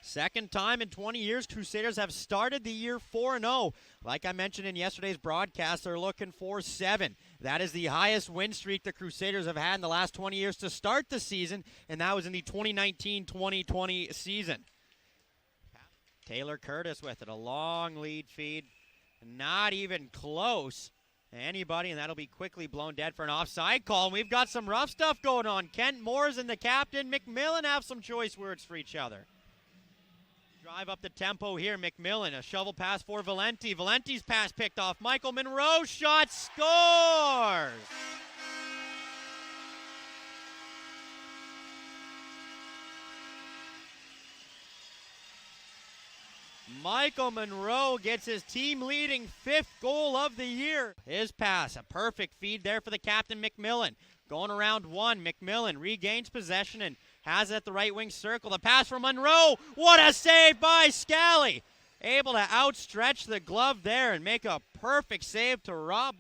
Second time in 20 years, Crusaders have started the year 4-0. Like I mentioned in yesterday's broadcast, they're looking for 7. That is the highest win streak the Crusaders have had in the last 20 years to start the season, and that was in the 2019-2020 season. Taylor Curtis with it, a long lead feed, not even close to anybody, and that'll be quickly blown dead for an offside call. And we've got some rough stuff going on. Kent Moores and the captain, McMillan, have some choice words for each other. Drive up the tempo here, McMillan, a shovel pass for Valenti. Valenti's pass picked off. Michael Monroe, shot, scores! Michael Monroe gets his team-leading 5th goal of the year. His pass, a perfect feed there for the captain, McMillan. Going around one, McMillan regains possession and has it at the right wing circle. The pass from Monroe. What a save by Scally. Able to outstretch the glove there and make a perfect save to rob.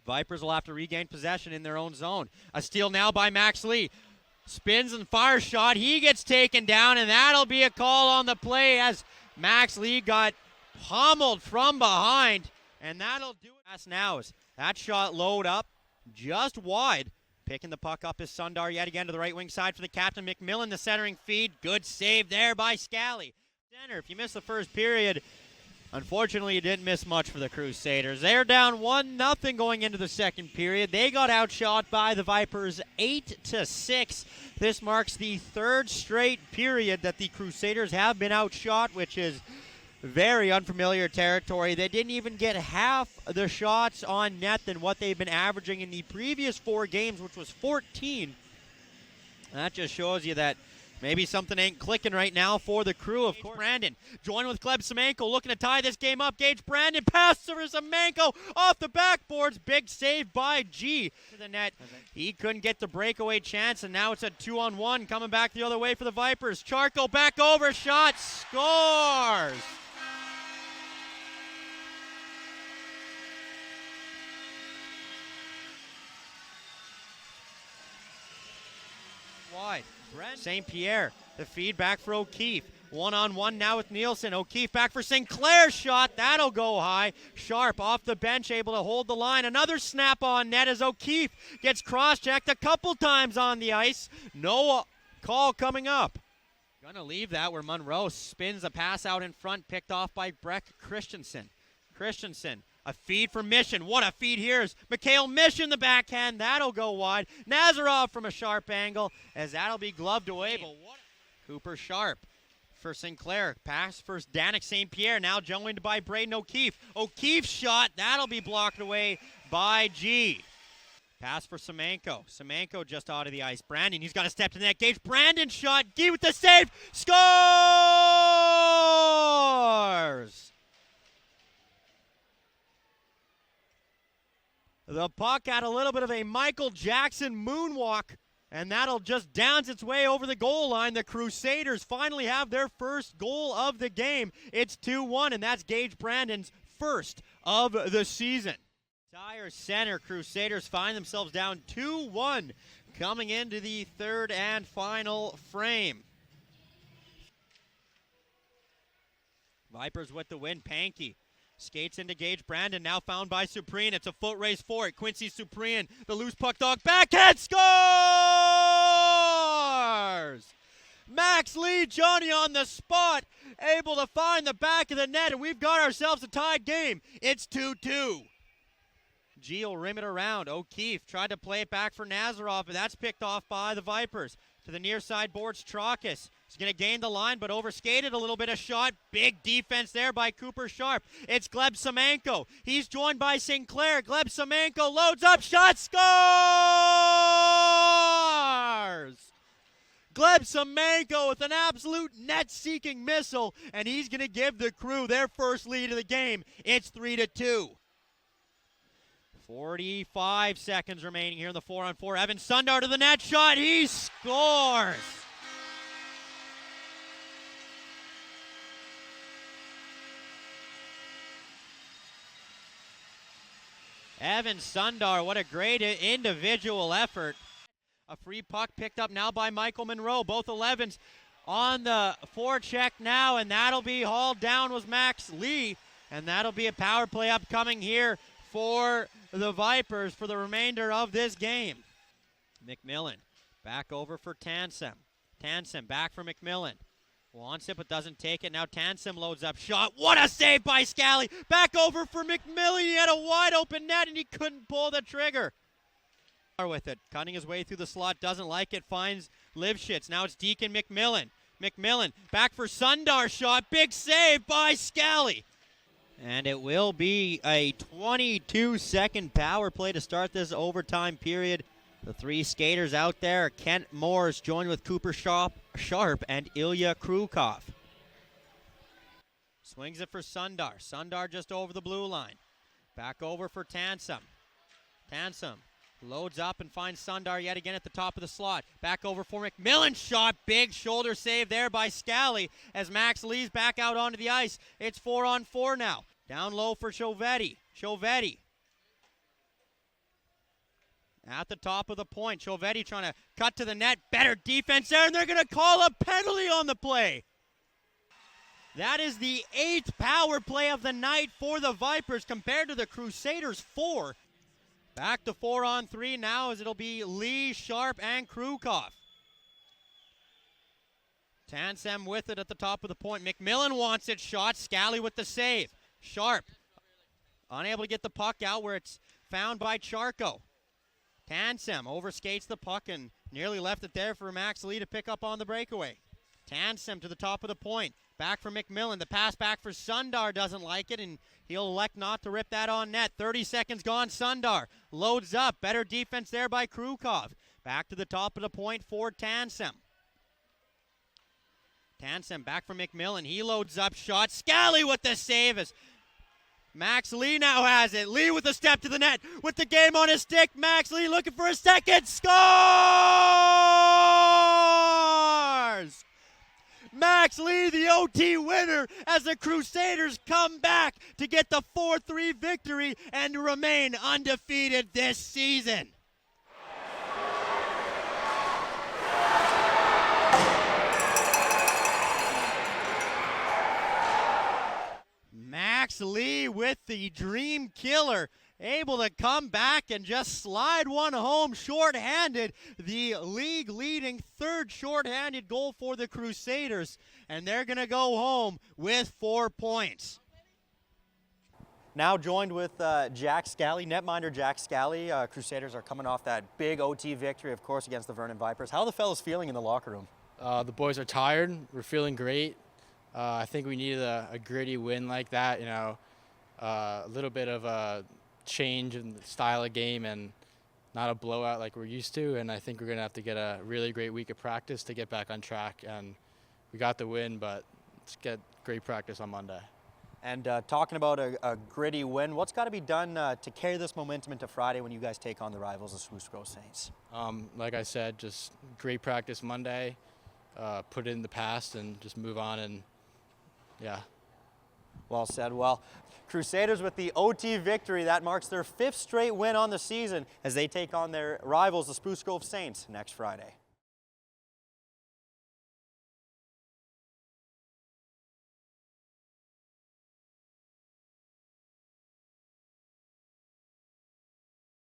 Vipers will have to regain possession in their own zone. A steal now by Max Lee. Spins and fire shot. He gets taken down, and that'll be a call on the play as Max Lee got pummeled from behind, and that'll do it. Pass now is that shot load up just wide. Picking the puck up is Sundar yet again to the right wing side for the captain, McMillan, the centering feed. Good save there by Scally. Center, if you missed the first period, unfortunately you didn't miss much for the Crusaders. They're down 1-0 going into the second period. They got outshot by the Vipers 8-6. This marks the 3rd straight period that the Crusaders have been outshot, which is very unfamiliar territory. They didn't even get half the shots on net than what they've been averaging in the previous 4 games, which was 14. That just shows you that maybe something ain't clicking right now for the crew, of course. Brandon joined with Gleb Semenko, looking to tie this game up. Gage Brandon, pass to Semenko, off the backboards. Big save by G to the net. He couldn't get the breakaway chance, and now it's a 2-on-1 coming back the other way for the Vipers. Charco back over, shot, scores! Wide. St. Pierre, the feedback for O'Keefe. 1-on-1 now with Nielsen. O'Keefe back for Sinclair, shot. That'll go high. Sharp off the bench, able to hold the line. Another snap on net as O'Keefe gets cross-checked a couple times on the ice. No call coming up. Gonna leave that where Monroe spins a pass out in front, picked off by Breck Christensen. A feed for Mission. What a feed here is Mikhail Mission, the backhand. That'll go wide. Nazarov from a sharp angle as that'll be gloved away. But what? Cooper Sharp for Sinclair. Pass for Danik St. Pierre. Now joined by Braden O'Keefe. O'Keefe's shot. That'll be blocked away by G. Pass for Semenko. Semenko just out of the ice. Brandon, he's got to step to the net. Gage Brandon shot. G with the save. Scores! The puck had a little bit of a Michael Jackson moonwalk, and that'll just downs its way over the goal line. The Crusaders finally have their first goal of the game. It's 2-1, and that's Gage Brandon's first of the season. Tire center, Crusaders find themselves down 2-1 coming into the 3rd and final frame. Vipers with the win. Pankey skates into Gage Brandon, now found by Supreme. It's a foot race for it. Quincy Supreme, the loose puck dog, backhand, scores! Max Lee, Johnny on the spot, able to find the back of the net, and we've got ourselves a tied game. It's 2-2. G will rim it around. O'Keefe tried to play it back for Nazarov, but that's picked off by the Vipers. To the near side boards, Traukus. He's going to gain the line, but overskated a little bit of shot. Big defense there by Cooper Sharp. It's Gleb Semenko. He's joined by Sinclair. Gleb Semenko loads up, shot, scores! Gleb Semenko with an absolute net-seeking missile, and he's going to give the crew their first lead of the game. It's 3-2. 45 seconds remaining here in the 4-on-4. Evan Sundar to the net shot. He scores. Evan Sundar, what a great individual effort. A free puck picked up now by Michael Monroe. Both 11s on the forecheck now, and that'll be hauled down with Max Lee, and that'll be a power play upcoming here for the Vipers for the remainder of this game. McMillan back over for Tansem. Tansem back for McMillan. Wants it but doesn't take it. Now Tansem loads up shot. What a save by Scally. Back over for McMillan. He had a wide open net and he couldn't pull the trigger. With it, cutting his way through the slot, doesn't like it, finds Livshitz. Now it's Deacon McMillan. McMillan back for Sundar shot. Big save by Scally. And it will be a 22-second power play to start this overtime period. The three skaters out there, Kent Morris joined with Cooper Sharp and Ilya Krukov. Swings it for Sundar. Sundar just over the blue line. Back over for Tansem. Tansem loads up and finds Sundar yet again at the top of the slot. Back over for McMillan shot. Big shoulder save there by Scally as Max Lee's back out onto the ice. It's 4-on-4 now. Down low for Chovetti. Chovetti at the top of the point. Chovetti trying to cut to the net. Better defense there, and they're going to call a penalty on the play. That is the 8th power play of the night for the Vipers compared to the Crusaders' 4. Back to 4-on-3 now as it'll be Lee, Sharp, and Krukov. Tansem with it at the top of the point. McMillan wants it shot. Scally with the save. Sharp unable to get the puck out where it's found by Charco. Tansem overskates the puck and nearly left it there for Max Lee to pick up on the breakaway. Tansem to the top of the point. Back for McMillan. The pass back for Sundar doesn't like it, and he'll elect not to rip that on net. 30 seconds gone. Sundar loads up. Better defense there by Krukov. Back to the top of the point for Tansem. Tansem back for McMillan. He loads up shot. Scally with the save as Max Lee now has it. Lee with a step to the net with the game on his stick. Max Lee looking for a second. Scores! Max Lee, the OT winner, as the Crusaders come back to get the 4-3 victory and to remain undefeated this season. Max Lee with the dream killer, able to come back and just slide one home shorthanded. The league-leading 3rd shorthanded goal for the Crusaders, and they're going to go home with 4 points. Now joined with Jack Scally, netminder Jack Scally. Crusaders are coming off that big OT victory, of course, against the Vernon Vipers. How are the fellas feeling in the locker room? The boys are tired. We're feeling great. I think we needed a gritty win like that, you know, a little bit of a change in the style of game and not a blowout like we're used to. And I think we're going to have to get a really great week of practice to get back on track. And we got the win, but let's get great practice on Monday. And talking about a gritty win, what's got to be done to carry this momentum into Friday when you guys take on the rivals, the Spruce Grove Saints? Like I said, just great practice Monday, put it in the past and just move on and yeah. Well said. Well, Crusaders with the OT victory. That marks their 5th straight win on the season as they take on their rivals, the Spruce Grove Saints, next Friday.